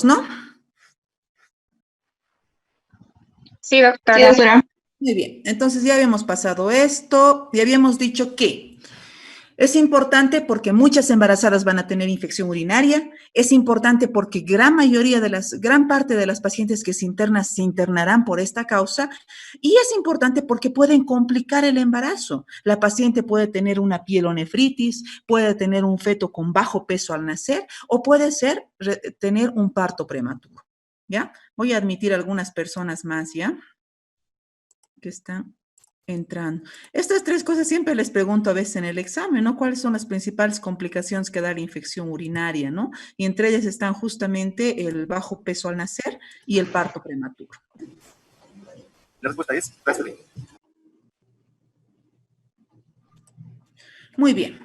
todos, ¿no? Sí, doctora. Sí, doctora. Muy bien, entonces ya habíamos pasado esto y habíamos dicho que es importante porque muchas embarazadas van a tener infección urinaria, es importante porque gran parte de las pacientes que se internarán por esta causa, y es importante porque pueden complicar el embarazo. La paciente puede tener una pielonefritis, puede tener un feto con bajo peso al nacer o puede tener un parto prematuro, ¿ya? Voy a admitir algunas personas más, ¿ya? Que están entrando. Estas tres cosas siempre les pregunto a veces en el examen, ¿no? ¿Cuáles son las principales complicaciones que da la infección urinaria, ¿no? Y entre ellas están justamente el bajo peso al nacer y el parto prematuro. La respuesta es gasolina. Muy bien.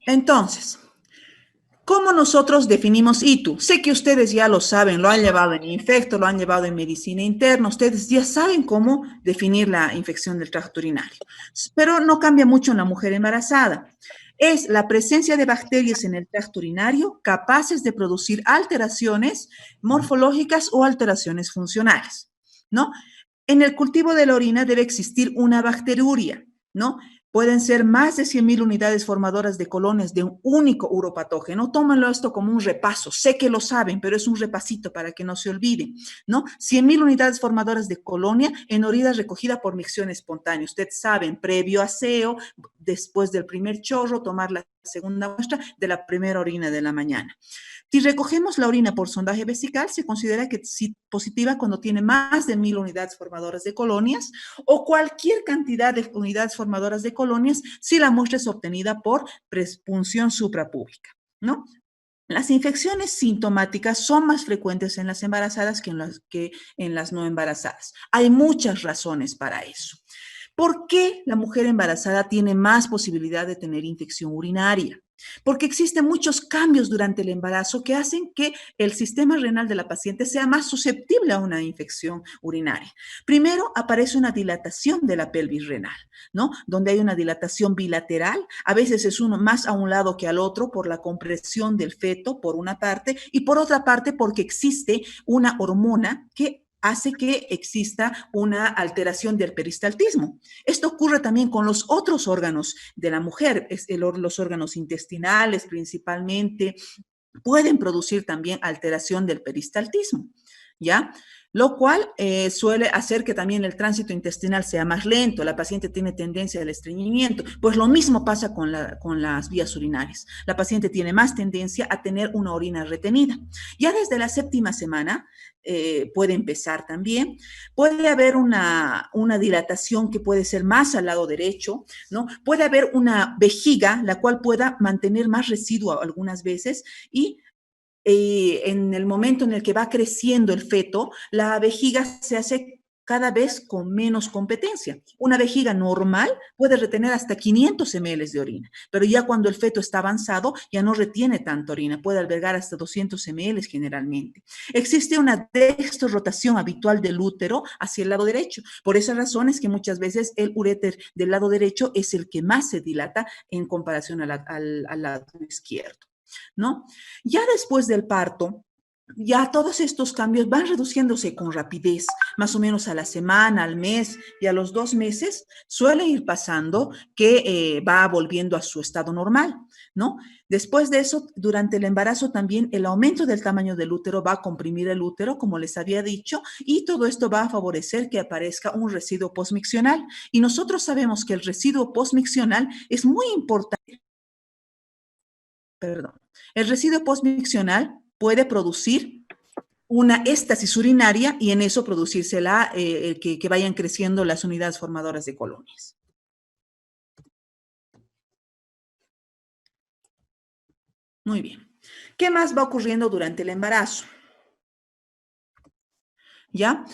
Entonces, ¿cómo nosotros definimos ITU? Sé que ustedes ya lo saben, lo han llevado en infecto, lo han llevado en medicina interna, ustedes ya saben cómo definir la infección del tracto urinario, pero no cambia mucho en la mujer embarazada. Es la presencia de bacterias en el tracto urinario capaces de producir alteraciones morfológicas o alteraciones funcionales, ¿no? En el cultivo de la orina debe existir una bacteriuria, ¿no? Pueden ser más de 100.000 unidades formadoras de colonias de un único uropatógeno. Tómenlo esto como un repaso. Sé que lo saben, pero es un repasito para que no se olviden, ¿no? 100.000 unidades formadoras de colonia en orina recogida por micción espontánea. Ustedes saben, previo aseo, después del primer chorro, tomar la segunda muestra de la primera orina de la mañana. Si recogemos la orina por sondaje vesical, se considera que es positiva cuando tiene más de 1.000 unidades formadoras de colonias o cualquier cantidad de unidades formadoras de colonias si la muestra es obtenida por prespunción suprapúbica, ¿no? Las infecciones sintomáticas son más frecuentes en las embarazadas que en las no embarazadas. Hay muchas razones para eso. ¿Por qué la mujer embarazada tiene más posibilidad de tener infección urinaria? Porque existen muchos cambios durante el embarazo que hacen que el sistema renal de la paciente sea más susceptible a una infección urinaria. Primero, aparece una dilatación de la pelvis renal, ¿no? Donde hay una dilatación bilateral, a veces es uno más a un lado que al otro por la compresión del feto, por una parte, y por otra parte porque existe una hormona que hace que exista una alteración del peristaltismo. Esto ocurre también con los otros órganos de la mujer, los órganos intestinales principalmente, pueden producir también alteración del peristaltismo, ¿ya? Lo cual suele hacer que también el tránsito intestinal sea más lento, la paciente tiene tendencia al estreñimiento, pues lo mismo pasa con las vías urinarias. La paciente tiene más tendencia a tener una orina retenida. Ya desde la 7ª semana puede empezar también, puede haber una dilatación que puede ser más al lado derecho, ¿no? Puede haber una vejiga, la cual pueda mantener más residuo algunas veces y en el momento en el que va creciendo el feto, la vejiga se hace cada vez con menos competencia. Una vejiga normal puede retener hasta 500 ml de orina, pero ya cuando el feto está avanzado ya no retiene tanta orina, puede albergar hasta 200 ml generalmente. Existe una dextrorotación habitual del útero hacia el lado derecho. Por esas razones que muchas veces el uréter del lado derecho es el que más se dilata en comparación al lado izquierdo, ¿no? Ya después del parto, ya todos estos cambios van reduciéndose con rapidez, más o menos a la semana, al mes y a los 2 meses suele ir pasando que va volviendo a su estado normal, ¿no? Después de eso, durante el embarazo también el aumento del tamaño del útero va a comprimir el útero, como les había dicho, y todo esto va a favorecer que aparezca un residuo postmiccional. Y nosotros sabemos que el residuo postmiccional es muy importante. Perdón. El residuo postmiccional puede producir una éstasis urinaria y en eso producirse que vayan creciendo las unidades formadoras de colonias. Muy bien. ¿Qué más va ocurriendo durante el embarazo? ¿Ya?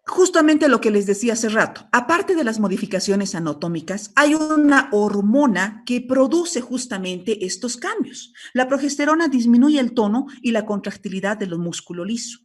Justamente lo que les decía hace rato, aparte de las modificaciones anatómicas, hay una hormona que produce justamente estos cambios. La progesterona disminuye el tono y la contractilidad del músculo liso,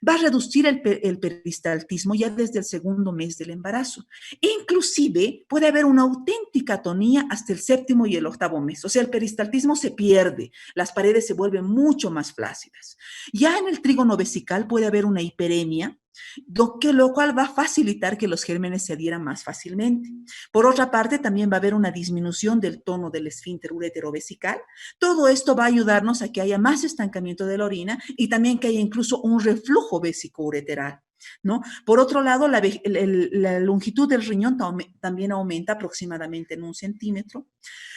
va a reducir el peristaltismo ya desde el segundo mes del embarazo. Inclusive puede haber una auténtica atonía hasta el séptimo y el octavo mes. O sea, el peristaltismo se pierde, las paredes se vuelven mucho más flácidas. Ya en el trígono vesical puede haber una hiperemia, lo cual va a facilitar que los gérmenes se adhieran más fácilmente. Por otra parte, también va a haber una disminución del tono del esfínter uretero-vesical. Todo esto va a ayudarnos a que haya más estancamiento de la orina y también que haya incluso un reflujo vésico-ureteral, ¿no? Por otro lado, la longitud del riñón también aumenta aproximadamente en 1 centímetro.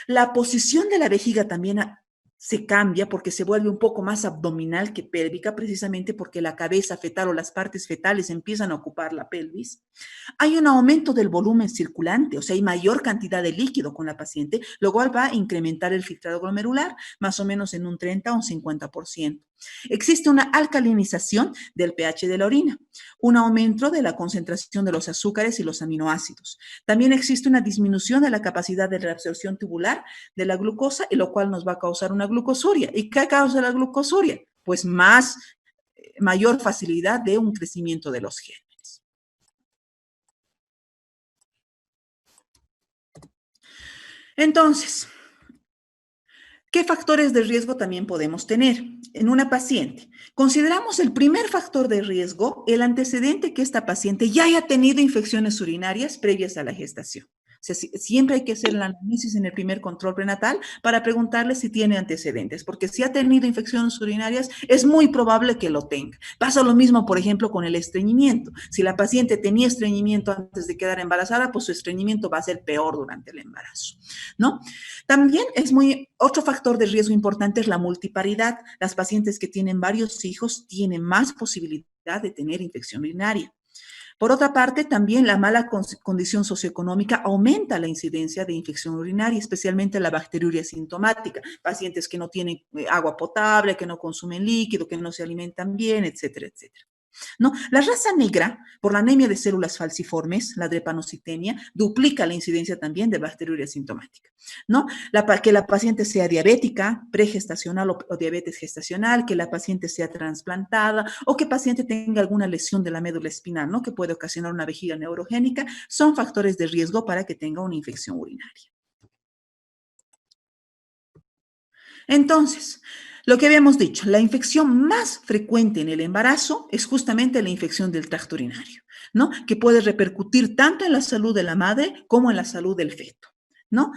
La posición de la vejiga también se cambia porque se vuelve un poco más abdominal que pélvica, precisamente porque la cabeza fetal o las partes fetales empiezan a ocupar la pelvis. Hay un aumento del volumen circulante, o sea, hay mayor cantidad de líquido con la paciente, lo cual va a incrementar el filtrado glomerular más o menos en un 30 o un 50%. Existe una alcalinización del pH de la orina, un aumento de la concentración de los azúcares y los aminoácidos. También existe una disminución de la capacidad de reabsorción tubular de la glucosa, y lo cual nos va a causar una glucosuria. ¿Y qué causa la glucosuria? Pues mayor facilidad de un crecimiento de los genes. Entonces, ¿qué factores de riesgo también podemos tener en una paciente? Consideramos el primer factor de riesgo el antecedente que esta paciente ya haya tenido infecciones urinarias previas a la gestación. O sea, siempre hay que hacer la análisis en el primer control prenatal para preguntarle si tiene antecedentes, porque si ha tenido infecciones urinarias, es muy probable que lo tenga. Pasa lo mismo, por ejemplo, con el estreñimiento. Si la paciente tenía estreñimiento antes de quedar embarazada, pues su estreñimiento va a ser peor durante el embarazo, ¿no? También otro factor de riesgo importante es la multiparidad. Las pacientes que tienen varios hijos tienen más posibilidad de tener infección urinaria. Por otra parte, también la mala condición socioeconómica aumenta la incidencia de infección urinaria, especialmente la bacteriuria sintomática. Pacientes que no tienen agua potable, que no consumen líquido, que no se alimentan bien, etcétera, etcétera, ¿no? La raza negra, por la anemia de células falciformes, la drepanocitemia, duplica la incidencia también de bacteriuria sintomática, ¿no? Que la paciente sea diabética, pregestacional o diabetes gestacional, que la paciente sea trasplantada o que el paciente tenga alguna lesión de la médula espinal, ¿no? Que puede ocasionar una vejiga neurogénica, son factores de riesgo para que tenga una infección urinaria. Entonces, lo que habíamos dicho, la infección más frecuente en el embarazo es justamente la infección del tracto urinario, ¿no? Que puede repercutir tanto en la salud de la madre como en la salud del feto, ¿no?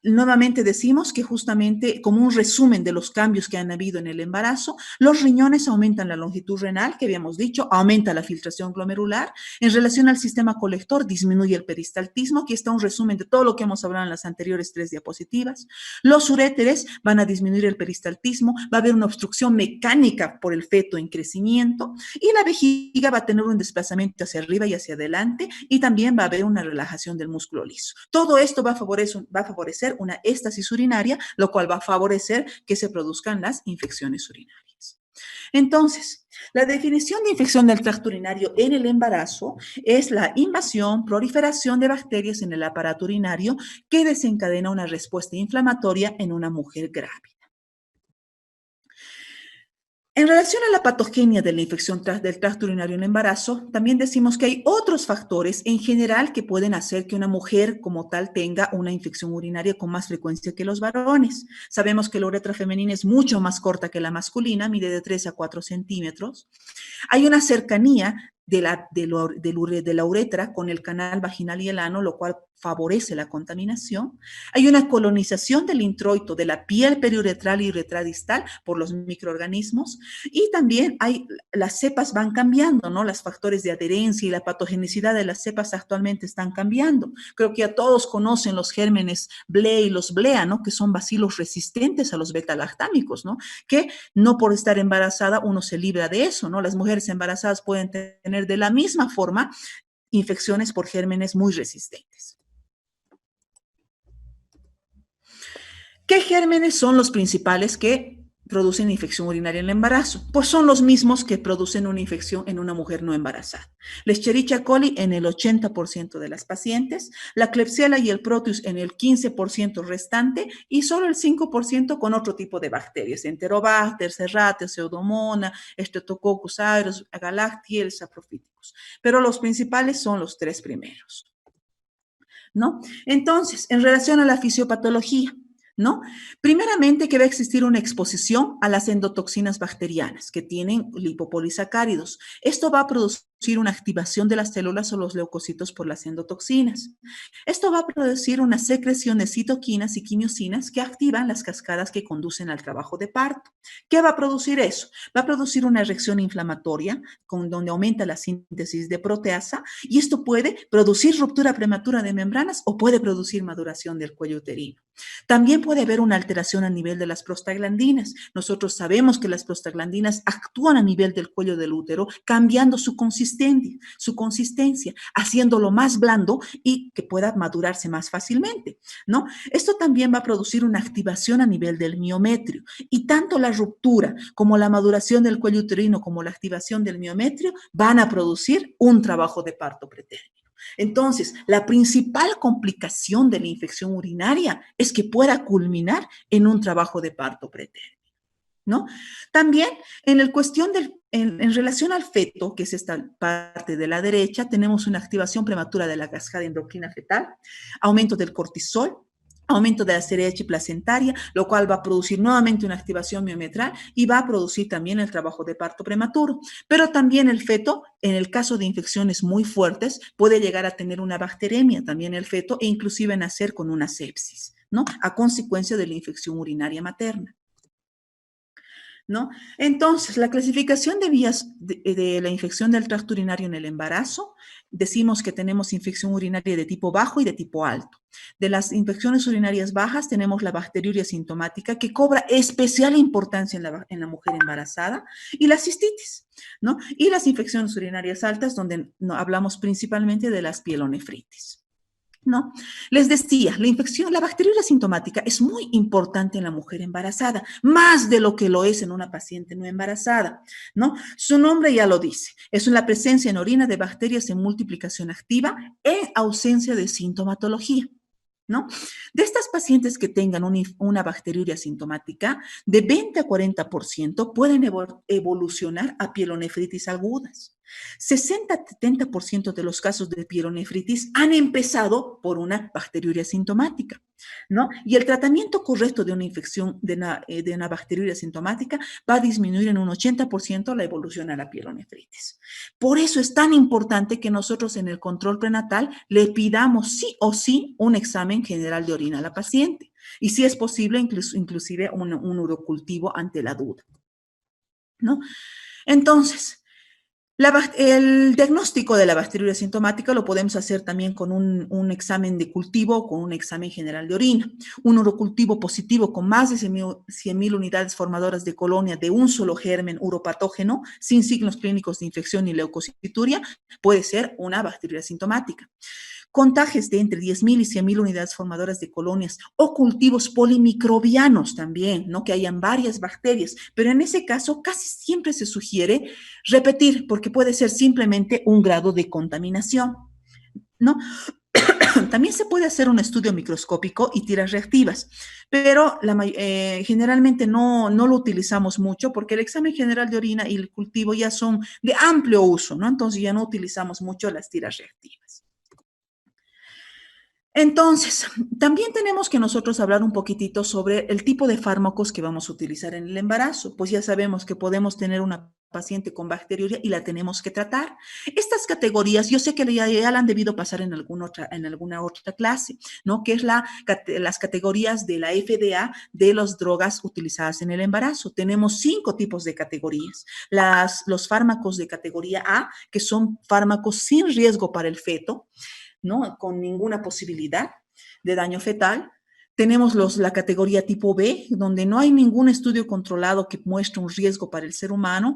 Nuevamente decimos que justamente como un resumen de los cambios que han habido en el embarazo, los riñones aumentan la longitud renal, que habíamos dicho, aumenta la filtración glomerular. En relación al sistema colector, disminuye el peristaltismo. Aquí está un resumen de todo lo que hemos hablado en las anteriores 3 diapositivas. Los uréteres van a disminuir el peristaltismo, va a haber una obstrucción mecánica por el feto en crecimiento y la vejiga va a tener un desplazamiento hacia arriba y hacia adelante y también va a haber una relajación del músculo liso. Todo esto va a favorecer una éstasis urinaria, lo cual va a favorecer que se produzcan las infecciones urinarias. Entonces, la definición de infección del tracto urinario en el embarazo es la invasión, proliferación de bacterias en el aparato urinario que desencadena una respuesta inflamatoria en una mujer grávida. En relación a la patogenia de la infección del tracto urinario en el embarazo, también decimos que hay otros factores en general que pueden hacer que una mujer como tal tenga una infección urinaria con más frecuencia que los varones. Sabemos que la uretra femenina es mucho más corta que la masculina, mide de 3 a 4 centímetros. Hay una cercanía de la uretra con el canal vaginal y el ano, lo cual favorece la contaminación. Hay una colonización del introito de la piel periuretral y uretradistal por los microorganismos y también las cepas van cambiando, ¿no? Los factores de adherencia y la patogenicidad de las cepas actualmente están cambiando. Creo que ya todos conocen los gérmenes BLE y los BLEA, ¿no? Que son bacilos resistentes a los beta-lactámicos, ¿no? Que no por estar embarazada uno se libra de eso, ¿no? Las mujeres embarazadas pueden tener de la misma forma infecciones por gérmenes muy resistentes. ¿Qué gérmenes son los principales que producen infección urinaria en el embarazo? Pues son los mismos que producen una infección en una mujer no embarazada. La Escherichia coli en el 80% de las pacientes, la Klebsiella y el Proteus en el 15% restante y solo el 5% con otro tipo de bacterias, Enterobacter, Serratia, Pseudomonas, Streptococcus aureus, Galactiel, Saprophyticus. Pero los principales son los tres primeros, ¿no? Entonces, en relación a la fisiopatología, ¿no? Primeramente que va a existir una exposición a las endotoxinas bacterianas que tienen lipopolisacáridos. Esto va a producir una activación de las células o los leucocitos por las endotoxinas. Esto va a producir una secreción de citoquinas y quimiosinas que activan las cascadas que conducen al trabajo de parto. ¿Qué va a producir eso? Va a producir una reacción inflamatoria donde aumenta la síntesis de proteasa y esto puede producir ruptura prematura de membranas o puede producir maduración del cuello uterino. También puede haber una alteración a nivel de las prostaglandinas. Nosotros sabemos que las prostaglandinas actúan a nivel del cuello del útero, cambiando su consistencia, haciéndolo más blando y que pueda madurarse más fácilmente, ¿no? Esto también va a producir una activación a nivel del miometrio y tanto la ruptura como la maduración del cuello uterino como la activación del miometrio van a producir un trabajo de parto pretérmino. Entonces, la principal complicación de la infección urinaria es que pueda culminar en un trabajo de parto pretérmino, ¿no? También en relación al feto, que es esta parte de la derecha, tenemos una activación prematura de la cascada endocrina fetal, aumento del cortisol, aumento de la CRH placentaria, lo cual va a producir nuevamente una activación miometral y va a producir también el trabajo de parto prematuro. Pero también el feto, en el caso de infecciones muy fuertes, puede llegar a tener una bacteremia también el feto e inclusive nacer con una sepsis, ¿no? A consecuencia de la infección urinaria materna, ¿no? Entonces, la clasificación de vías de la infección del tracto urinario en el embarazo, decimos que tenemos infección urinaria de tipo bajo y de tipo alto. De las infecciones urinarias bajas tenemos la bacteriuria sintomática que cobra especial importancia en la mujer embarazada y la cistitis, ¿no? Y las infecciones urinarias altas donde hablamos principalmente de las pielonefritis, ¿no? Les decía, la bacteriuria sintomática es muy importante en la mujer embarazada, más de lo que lo es en una paciente no embarazada, ¿no? Su nombre ya lo dice, es la presencia en orina de bacterias en multiplicación activa en ausencia de sintomatología, ¿no? De estas pacientes que tengan una bacteriuria sintomática, de 20 a 40% pueden evolucionar a pielonefritis agudas. 60-70% de los casos de pielonefritis han empezado por una bacteriuria sintomática, ¿no? Y el tratamiento correcto de una infección de una bacteriuria sintomática va a disminuir en un 80% la evolución a la pielonefritis. Por eso es tan importante que nosotros en el control prenatal le pidamos sí o sí un examen general de orina a la paciente y si es posible inclusive un urocultivo ante la duda, ¿no? Entonces, el diagnóstico de la bacteriuria sintomática lo podemos hacer también con un examen de cultivo o con un examen general de orina. Un urocultivo positivo con más de 100.000 unidades formadoras de colonia de un solo germen uropatógeno sin signos clínicos de infección ni leucocituria puede ser una bacteriuria sintomática. Contagios de entre 10.000 y 100.000 unidades formadoras de colonias o cultivos polimicrobianos también, ¿no? Que hayan varias bacterias, pero en ese caso casi siempre se sugiere repetir porque puede ser simplemente un grado de contaminación, ¿no? También se puede hacer un estudio microscópico y tiras reactivas, pero generalmente no lo utilizamos mucho porque el examen general de orina y el cultivo ya son de amplio uso, ¿no? Entonces ya no utilizamos mucho las tiras reactivas. Entonces, también tenemos que nosotros hablar un poquitito sobre el tipo de fármacos que vamos a utilizar en el embarazo. Pues ya sabemos que podemos tener una paciente con bacteriuria y la tenemos que tratar. Estas categorías, yo sé que ya la han debido pasar en alguna otra clase, ¿no? Que es las categorías de la FDA de las drogas utilizadas en el embarazo. Tenemos 5 tipos de categorías. Los fármacos de categoría A, que son fármacos sin riesgo para el feto, ¿no? Con ninguna posibilidad de daño fetal. Tenemos la categoría tipo B, donde no hay ningún estudio controlado que muestre un riesgo para el ser humano.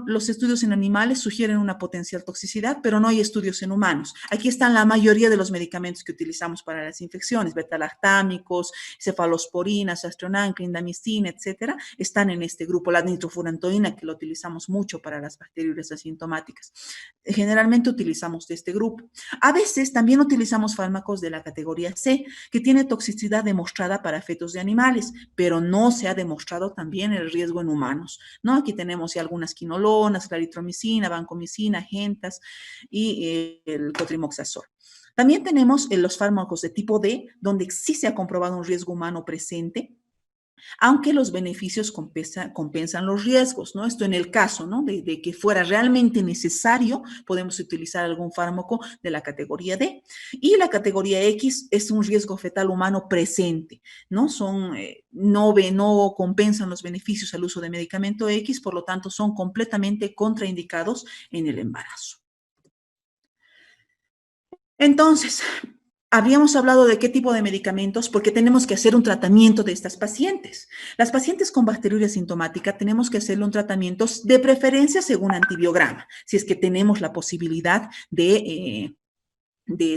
Los estudios en animales sugieren una potencial toxicidad, pero no hay estudios en humanos. Aquí están la mayoría de los medicamentos que utilizamos para las infecciones, betalactámicos, cefalosporinas, astronam, clindamicina, etcétera, están en este grupo. La nitrofurantoína, que lo utilizamos mucho para las bacterias asintomáticas. Generalmente utilizamos de este grupo. A veces también utilizamos fármacos de la categoría C, que tiene toxicidad demostrada para fetos de animales, pero no se ha demostrado también el riesgo en humanos, ¿no? Aquí tenemos ya algunas quinolonas, claritromicina, vancomicina, gentas y el cotrimoxazol. También tenemos los fármacos de tipo D, donde sí se ha comprobado un riesgo humano presente, aunque los beneficios compensan los riesgos, ¿no? Esto en el caso, ¿no? De que fuera realmente necesario, podemos utilizar algún fármaco de la categoría D. Y la categoría X es un riesgo fetal humano presente, ¿no? No compensan los beneficios al uso de medicamento X, por lo tanto, son completamente contraindicados en el embarazo. Entonces, habíamos hablado de qué tipo de medicamentos, porque tenemos que hacer un tratamiento de estas pacientes. Las pacientes con bacteriuria sintomática tenemos que hacerle un tratamiento de preferencia según antibiograma, si es que tenemos la posibilidad de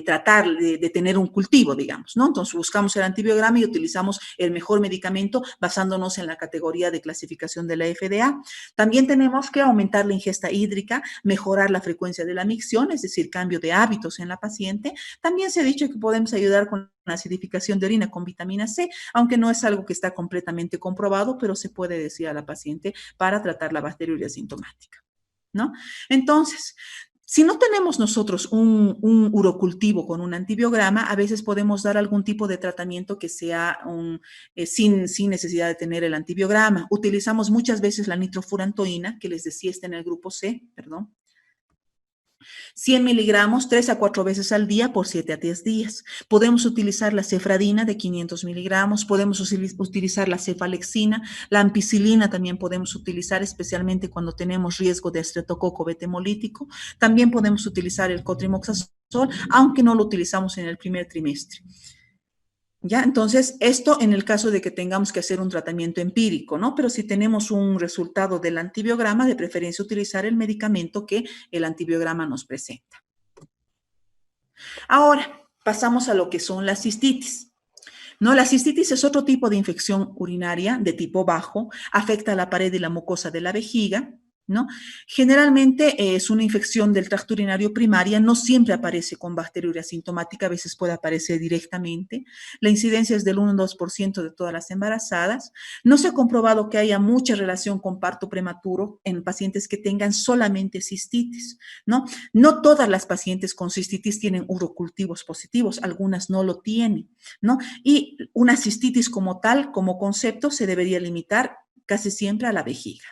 tratar, de tener un cultivo, digamos, ¿no? Entonces buscamos el antibiograma y utilizamos el mejor medicamento basándonos en la categoría de clasificación de la FDA. También tenemos que aumentar la ingesta hídrica, mejorar la frecuencia de la micción, es decir, cambio de hábitos en la paciente. También se ha dicho que podemos ayudar con la acidificación de orina con vitamina C, aunque no es algo que está completamente comprobado, pero se puede decir a la paciente para tratar la bacteriuria sintomática, ¿no? Entonces, si no tenemos nosotros un urocultivo con un antibiograma, a veces podemos dar algún tipo de tratamiento que sea sin necesidad de tener el antibiograma. Utilizamos muchas veces la nitrofurantoína, que les decía está en el grupo C, perdón. 100 miligramos 3 a 4 veces al día por 7 a 10 días. Podemos utilizar la cefradina de 500 miligramos, podemos utilizar la cefalexina, la ampicilina también podemos utilizar, especialmente cuando tenemos riesgo de estreptococo beta hemolítico. También podemos utilizar el cotrimoxazol, aunque no lo utilizamos en el primer trimestre. ¿Ya? Entonces, esto en el caso de que tengamos que hacer un tratamiento empírico, ¿no? Pero si tenemos un resultado del antibiograma, de preferencia utilizar el medicamento que el antibiograma nos presenta. Ahora, pasamos a lo que son las cistitis. ¿No? La cistitis es otro tipo de infección urinaria de tipo bajo, afecta a la pared y la mucosa de la vejiga, ¿no? Generalmente es una infección del tracto urinario primaria, no siempre aparece con bacteriuria sintomática, a veces puede aparecer directamente. La incidencia es del 1-2% de todas las embarazadas. No se ha comprobado que haya mucha relación con parto prematuro en pacientes que tengan solamente cistitis, ¿no? No todas las pacientes con cistitis tienen urocultivos positivos, algunas no lo tienen, ¿no? Y una cistitis como tal, como concepto, se debería limitar casi siempre a la vejiga,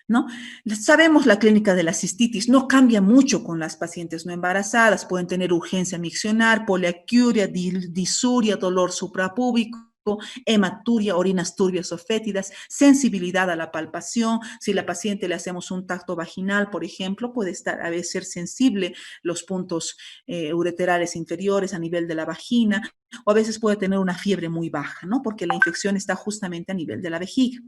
¿no? Sabemos la clínica de la cistitis, no cambia mucho con las pacientes no embarazadas, pueden tener urgencia miccional, poliacuria, disuria, dolor suprapúbico, hematuria, orinas turbias o fétidas, sensibilidad a la palpación. Si la paciente le hacemos un tacto vaginal, por ejemplo, puede a veces ser sensible los puntos ureterales inferiores a nivel de la vagina, o a veces puede tener una fiebre muy baja, ¿no? Porque la infección está justamente a nivel de la vejiga.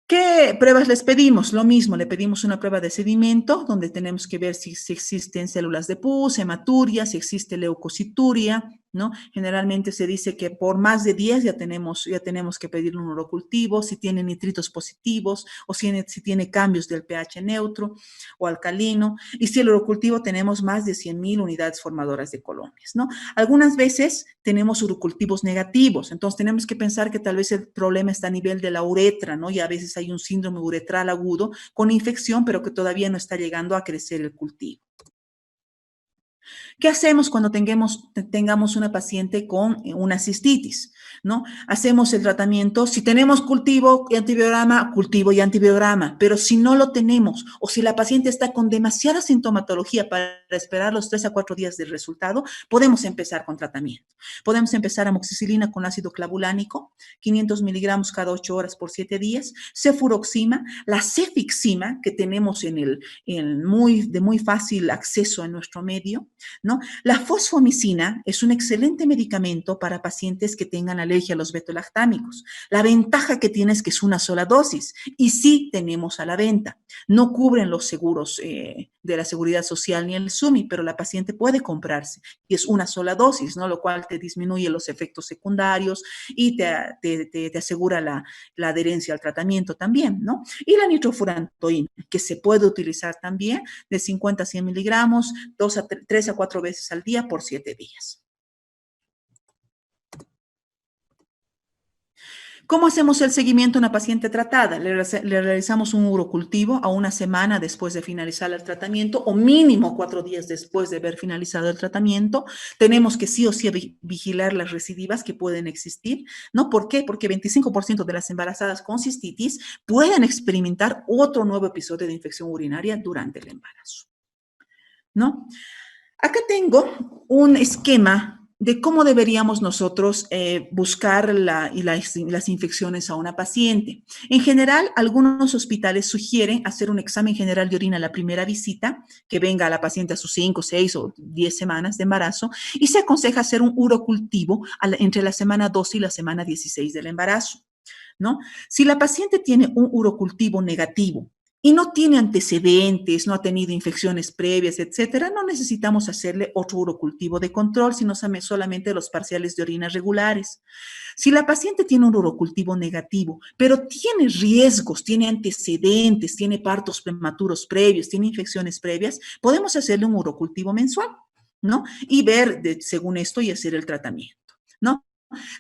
¿Qué pruebas les pedimos? Lo mismo, le pedimos una prueba de sedimento, donde tenemos que ver si existen células de pus, hematuria, si existe leucocituria, ¿no? Generalmente se dice que por más de 10 ya tenemos que pedirle un urocultivo, si tiene nitritos positivos o si tiene cambios del pH neutro o alcalino, y si el urocultivo tenemos más de 100,000 unidades formadoras de colonias, ¿no? Algunas veces tenemos urocultivos negativos, entonces tenemos que pensar que tal vez el problema está a nivel de la uretra, ¿no? Y a veces hay un síndrome uretral agudo con infección, pero que todavía no está llegando a crecer el cultivo. ¿Qué hacemos cuando tengamos una paciente con una cistitis? ¿No? Hacemos el tratamiento, si tenemos cultivo y antibiograma, pero si no lo tenemos o si la paciente está con demasiada sintomatología para esperar los 3 a 4 días del resultado, podemos empezar con tratamiento. Podemos empezar amoxicilina con ácido clavulánico, 500 miligramos cada 8 horas por 7 días, cefuroxima, la cefixima que tenemos de muy fácil acceso en nuestro medio, ¿no? La fosfomicina es un excelente medicamento para pacientes que tengan alergia a los beta-lactámicos. La ventaja que tiene es que es una sola dosis y sí tenemos a la venta. No cubren los seguros de la Seguridad Social ni el SUMI, pero la paciente puede comprarse y es una sola dosis, ¿no? Lo cual te disminuye los efectos secundarios y te asegura la adherencia al tratamiento también, ¿no? Y la nitrofurantoína, que se puede utilizar también de 50 a 100 miligramos, 3 a 4 veces al día por 7 días. ¿Cómo hacemos el seguimiento a una paciente tratada? Le realizamos un urocultivo a una semana después de finalizar el tratamiento o mínimo 4 días después de haber finalizado el tratamiento. Tenemos que sí o sí vigilar las recidivas que pueden existir, ¿no? ¿Por qué? Porque 25% de las embarazadas con cistitis pueden experimentar otro nuevo episodio de infección urinaria durante el embarazo, ¿no? Acá tengo un esquema de cómo deberíamos nosotros buscar las infecciones a una paciente. En general, algunos hospitales sugieren hacer un examen general de orina a la primera visita, que venga a la paciente a sus 5, 6 o 10 semanas de embarazo, y se aconseja hacer un urocultivo entre la semana 12 y la semana 16 del embarazo, ¿no? Si la paciente tiene un urocultivo negativo, y no tiene antecedentes, no ha tenido infecciones previas, etcétera, no necesitamos hacerle otro urocultivo de control, sino solamente los parciales de orina regulares. Si la paciente tiene un urocultivo negativo, pero tiene riesgos, tiene antecedentes, tiene partos prematuros previos, tiene infecciones previas, podemos hacerle un urocultivo mensual, ¿no? Y ver según esto y hacer el tratamiento, ¿no?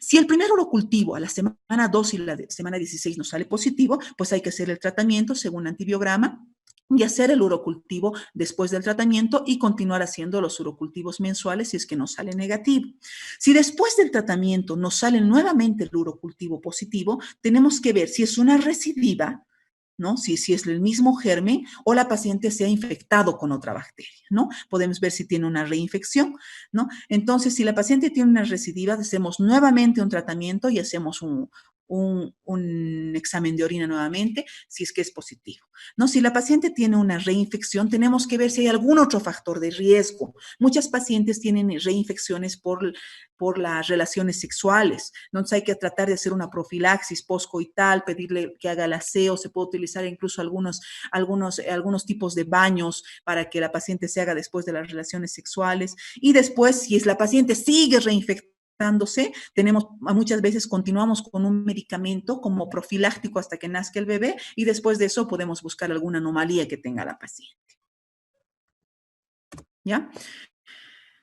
Si el primer urocultivo a la semana 2 y la semana 16 nos sale positivo, pues hay que hacer el tratamiento según antibiograma y hacer el urocultivo después del tratamiento y continuar haciendo los urocultivos mensuales si es que nos sale negativo. Si después del tratamiento nos sale nuevamente el urocultivo positivo, tenemos que ver si es una recidiva, ¿no? Si es el mismo germen o la paciente se ha infectado con otra bacteria, ¿no? Podemos ver si tiene una reinfección, ¿no? Entonces, si la paciente tiene una recidiva, hacemos nuevamente un tratamiento y hacemos un examen de orina nuevamente, si es que es positivo, ¿no? Si la paciente tiene una reinfección, tenemos que ver si hay algún otro factor de riesgo. Muchas pacientes tienen reinfecciones por las relaciones sexuales, entonces hay que tratar de hacer una profilaxis postcoital, pedirle que haga el aseo, se puede utilizar incluso algunos tipos de baños para que la paciente se haga después de las relaciones sexuales y después, si la paciente sigue reinfectándose, muchas veces continuamos con un medicamento como profiláctico hasta que nazca el bebé y después de eso podemos buscar alguna anomalía que tenga la paciente. ¿Ya?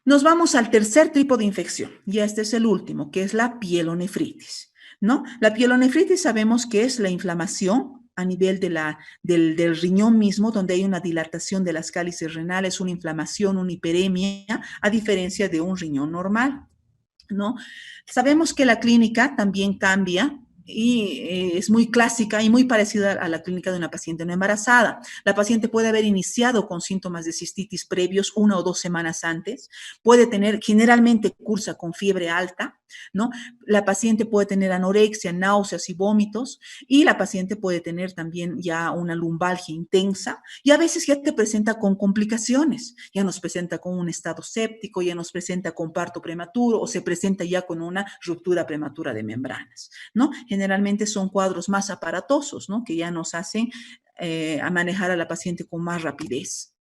Nos vamos al tercer tipo de infección y este es el último, que es la pielonefritis, ¿no? La pielonefritis sabemos que es la inflamación a nivel del riñón mismo, donde hay una dilatación de las cálices renales, una inflamación, una hiperemia, a diferencia de un riñón normal, ¿no? Sabemos que la clínica también cambia y es muy clásica y muy parecida a la clínica de una paciente no embarazada. La paciente puede haber iniciado con síntomas de cistitis previos 1 o 2 semanas antes, puede tener, generalmente cursa con fiebre alta, ¿no? La paciente puede tener anorexia, náuseas y vómitos y la paciente puede tener también ya una lumbalgia intensa y a veces ya te presenta con complicaciones, ya nos presenta con un estado séptico, ya nos presenta con parto prematuro o se presenta ya con una ruptura prematura de membranas, ¿no? Generalmente son cuadros más aparatosos, ¿no? Que ya nos hacen a manejar a la paciente con más rapidez,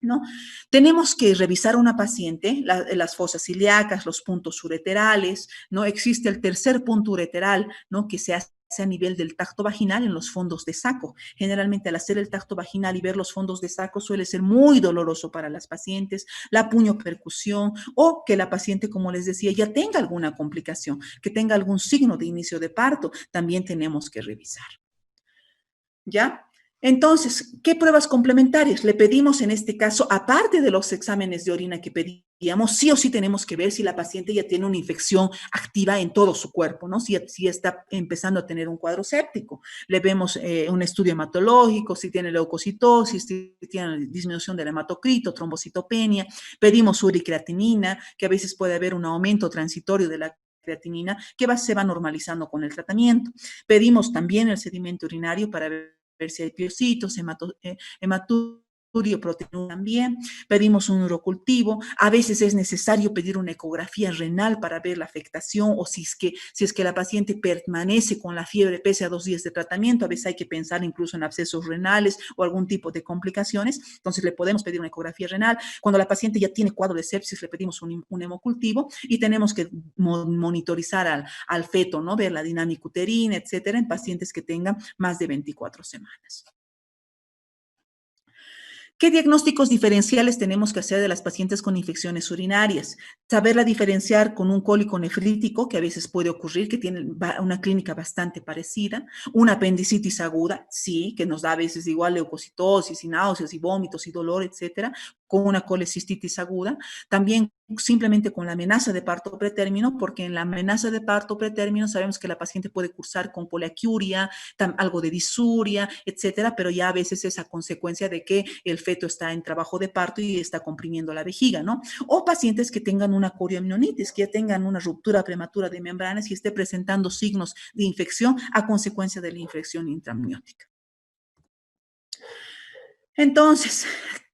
¿no? Tenemos que revisar a una paciente, las fosas ilíacas, los puntos ureterales, ¿no? Existe el tercer punto ureteral, ¿no? Que se hace a nivel del tacto vaginal en los fondos de saco. Generalmente al hacer el tacto vaginal y ver los fondos de saco suele ser muy doloroso para las pacientes, la puñopercusión o que la paciente, como les decía, ya tenga alguna complicación, que tenga algún signo de inicio de parto, también tenemos que revisar. ¿Ya? Entonces, ¿qué pruebas complementarias? Le pedimos en este caso, aparte de los exámenes de orina que pedíamos, sí o sí tenemos que ver si la paciente ya tiene una infección activa en todo su cuerpo, ¿no? Si está empezando a tener un cuadro séptico. Le vemos un estudio hematológico, si tiene leucocitosis, si tiene disminución del hematocrito, trombocitopenia. Pedimos uricreatinina, que a veces puede haber un aumento transitorio de la creatinina que se va normalizando con el tratamiento. Pedimos también el sedimento urinario para ver si hay piocitos, hematuria proteinúrico también, pedimos un urocultivo, a veces es necesario pedir una ecografía renal para ver la afectación o si es que la paciente permanece con la fiebre pese a 2 días de tratamiento, a veces hay que pensar incluso en abscesos renales o algún tipo de complicaciones, entonces le podemos pedir una ecografía renal. Cuando la paciente ya tiene cuadro de sepsis, le pedimos un hemocultivo y tenemos que monitorizar al feto, ¿no? Ver la dinámica uterina, etcétera, en pacientes que tengan más de 24 semanas. ¿Qué diagnósticos diferenciales tenemos que hacer de las pacientes con infecciones urinarias? Saberla diferenciar con un cólico nefrítico, que a veces puede ocurrir, que tiene una clínica bastante parecida, una apendicitis aguda, sí, que nos da a veces igual leucocitosis y náuseas y vómitos y dolor, etcétera, con una colecistitis aguda, también simplemente con la amenaza de parto pretérmino, porque en la amenaza de parto pretérmino sabemos que la paciente puede cursar con poliaquiuria, algo de disuria, etcétera, pero ya a veces es a consecuencia de que el feto está en trabajo de parto y está comprimiendo la vejiga, ¿no? O pacientes que tengan una corioamnionitis, que ya tengan una ruptura prematura de membranas y esté presentando signos de infección a consecuencia de la infección intraamniótica. Entonces,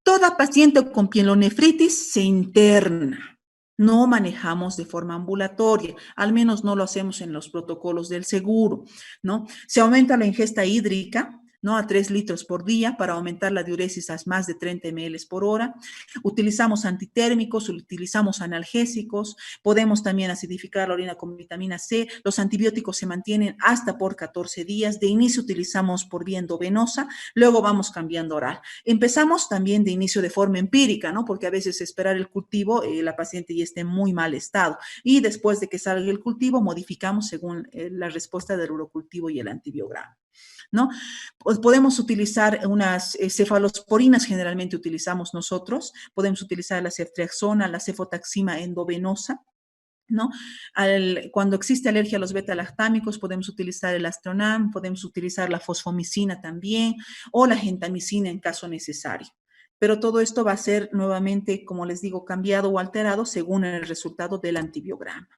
toda paciente con pielonefritis se interna. No manejamos de forma ambulatoria, al menos no lo hacemos en los protocolos del seguro, ¿no? Se aumenta la ingesta hídrica, ¿no? A 3 litros por día para aumentar la diuresis a más de 30 ml por hora. Utilizamos antitérmicos, utilizamos analgésicos, podemos también acidificar la orina con vitamina C. Los antibióticos se mantienen hasta por 14 días. De inicio utilizamos por vía endovenosa, luego vamos cambiando oral. Empezamos también de inicio de forma empírica, ¿no? Porque a veces esperar el cultivo, la paciente ya está en muy mal estado. Y después de que salga el cultivo, modificamos según la respuesta del urocultivo y el antibiograma, ¿no? Podemos utilizar unas cefalosporinas, generalmente utilizamos nosotros. Podemos utilizar la ceftriaxona, la cefotaxima endovenosa, ¿no? Cuando existe alergia a los beta-lactámicos, podemos utilizar el Astronam, podemos utilizar la fosfomicina también, o la gentamicina en caso necesario. Pero todo esto va a ser nuevamente, como les digo, cambiado o alterado según el resultado del antibiograma,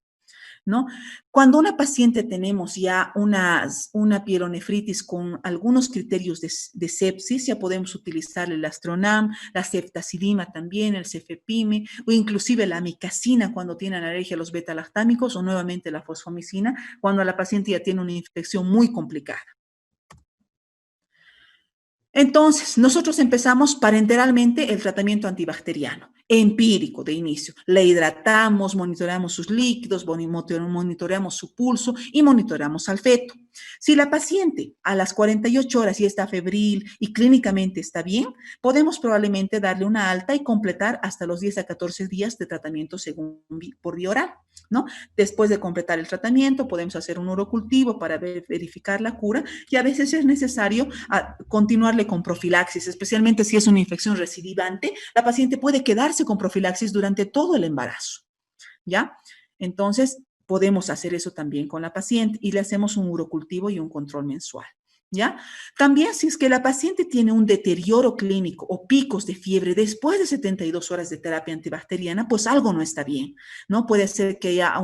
¿no? Cuando una paciente tenemos ya una pielonefritis con algunos criterios de sepsis, ya podemos utilizar el Astronam, la ceftazidima también, el cefepime, o inclusive la amicacina cuando tienen alergia a los beta-lactámicos, o nuevamente la fosfomicina cuando la paciente ya tiene una infección muy complicada. Entonces, nosotros empezamos parenteralmente el tratamiento antibacteriano, empírico de inicio. Le hidratamos, monitoreamos sus líquidos, monitoreamos su pulso y monitoreamos al feto. Si la paciente a las 48 horas ya está febril y clínicamente está bien, podemos probablemente darle una alta y completar hasta los 10 a 14 días de tratamiento por vía oral, ¿no? Después de completar el tratamiento, podemos hacer un urocultivo para verificar la cura y a veces es necesario continuarle con profilaxis, especialmente si es una infección recidivante. La paciente puede quedarse con profilaxis durante todo el embarazo, ¿ya? Entonces, podemos hacer eso también con la paciente y le hacemos un urocultivo y un control mensual, ¿ya? También si es que la paciente tiene un deterioro clínico o picos de fiebre después de 72 horas de terapia antibacteriana, pues algo no está bien, ¿no? Puede ser que ya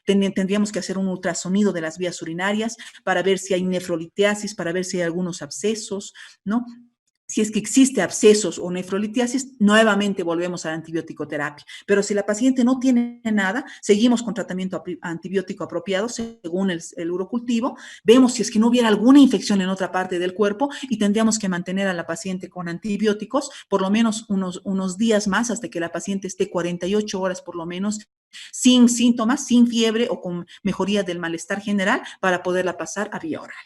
tendríamos que hacer un ultrasonido de las vías urinarias para ver si hay nefrolitiasis, para ver si hay algunos abscesos, ¿no? Si es que existe abscesos o nefrolitiasis, nuevamente volvemos a la antibiótico terapia. Pero si la paciente no tiene nada, seguimos con tratamiento antibiótico apropiado según el urocultivo. Vemos si es que no hubiera alguna infección en otra parte del cuerpo y tendríamos que mantener a la paciente con antibióticos por lo menos unos días más hasta que la paciente esté 48 horas por lo menos sin síntomas, sin fiebre o con mejoría del malestar general para poderla pasar a vía oral.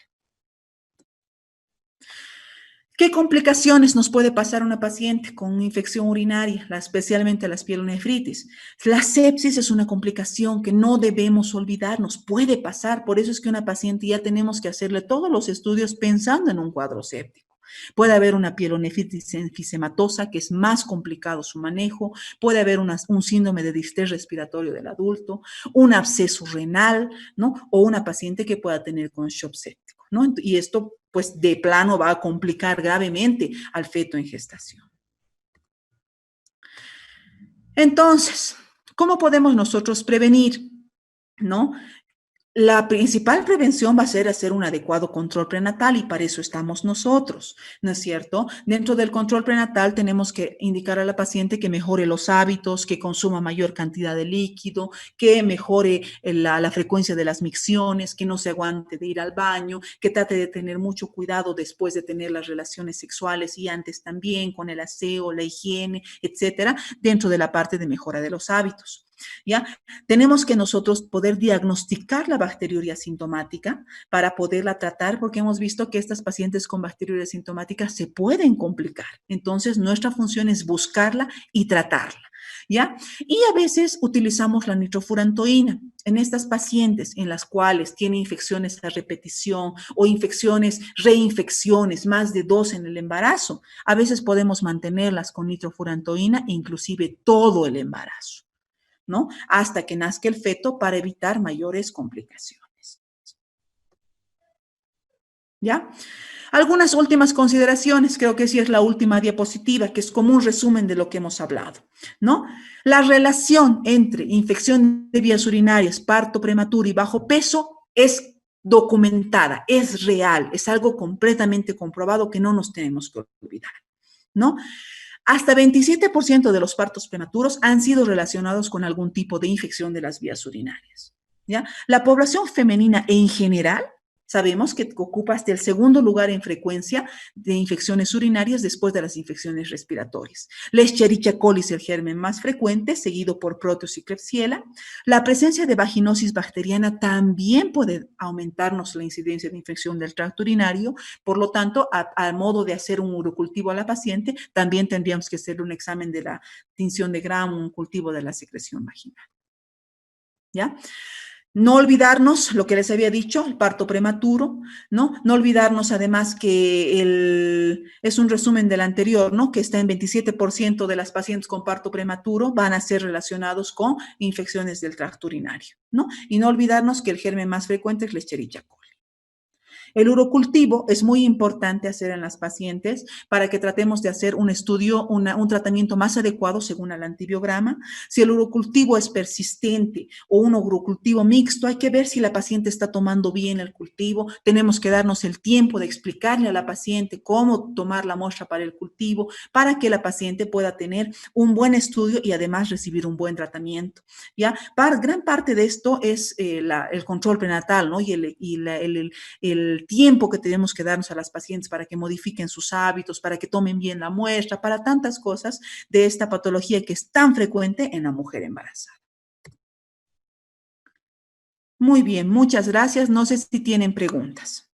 ¿Qué complicaciones nos puede pasar a una paciente con infección urinaria, especialmente las pielonefritis? La sepsis es una complicación que no debemos olvidar, nos puede pasar, por eso es que una paciente ya tenemos que hacerle todos los estudios pensando en un cuadro séptico. Puede haber una pielonefritis enfisematosa, que es más complicado su manejo, puede haber un síndrome de distrés respiratorio del adulto, un absceso renal, ¿no? O una paciente que pueda tener con shock séptico, ¿no? Y esto pues de plano va a complicar gravemente al feto en gestación. Entonces, ¿cómo podemos nosotros prevenir, no? La principal prevención va a ser hacer un adecuado control prenatal y para eso estamos nosotros, ¿no es cierto? Dentro del control prenatal tenemos que indicar a la paciente que mejore los hábitos, que consuma mayor cantidad de líquido, que mejore la frecuencia de las micciones, que no se aguante de ir al baño, que trate de tener mucho cuidado después de tener las relaciones sexuales y antes también con el aseo, la higiene, etcétera, dentro de la parte de mejora de los hábitos. ¿Ya? Tenemos que nosotros poder diagnosticar la bacteriuria sintomática para poderla tratar, porque hemos visto que estas pacientes con bacteriuria sintomática se pueden complicar. Entonces, nuestra función es buscarla y tratarla, ¿ya? Y a veces utilizamos la nitrofurantoína en estas pacientes en las cuales tiene infecciones a repetición o infecciones, reinfecciones, más de 2 en el embarazo. A veces podemos mantenerlas con nitrofurantoína, inclusive todo el embarazo, ¿no? Hasta que nazca el feto para evitar mayores complicaciones. ¿Ya? Algunas últimas consideraciones, creo que sí es la última diapositiva, que es como un resumen de lo que hemos hablado, ¿no? La relación entre infección de vías urinarias, parto prematuro y bajo peso es documentada, es real, es algo completamente comprobado que no nos tenemos que olvidar, ¿no? Hasta 27% de los partos prematuros han sido relacionados con algún tipo de infección de las vías urinarias, ¿ya? La población femenina en general, sabemos que ocupa hasta el segundo lugar en frecuencia de infecciones urinarias después de las infecciones respiratorias. La Escherichia coli es el germen más frecuente, seguido por Proteus y Klebsiella. La presencia de vaginosis bacteriana también puede aumentarnos la incidencia de infección del tracto urinario. Por lo tanto, a modo de hacer un urocultivo a la paciente, también tendríamos que hacer un examen de la tinción de Gram, un cultivo de la secreción vaginal. ¿Ya? No olvidarnos lo que les había dicho, el parto prematuro, ¿no? No olvidarnos además que es un resumen del anterior, ¿no? Que está en 27% de las pacientes con parto prematuro van a ser relacionados con infecciones del tracto urinario, ¿no? Y no olvidarnos que el germen más frecuente es la Escherichia coli. El urocultivo es muy importante hacer en las pacientes para que tratemos de hacer un estudio, un tratamiento más adecuado según el antibiograma. Si el urocultivo es persistente o un urocultivo mixto, hay que ver si la paciente está tomando bien el cultivo. Tenemos que darnos el tiempo de explicarle a la paciente cómo tomar la muestra para el cultivo, para que la paciente pueda tener un buen estudio y además recibir un buen tratamiento. ¿Ya? Gran parte de esto es el control prenatal, ¿no? Y el tiempo que tenemos que darnos a las pacientes para que modifiquen sus hábitos, para que tomen bien la muestra, para tantas cosas de esta patología que es tan frecuente en la mujer embarazada. Muy bien, muchas gracias. No sé si tienen preguntas.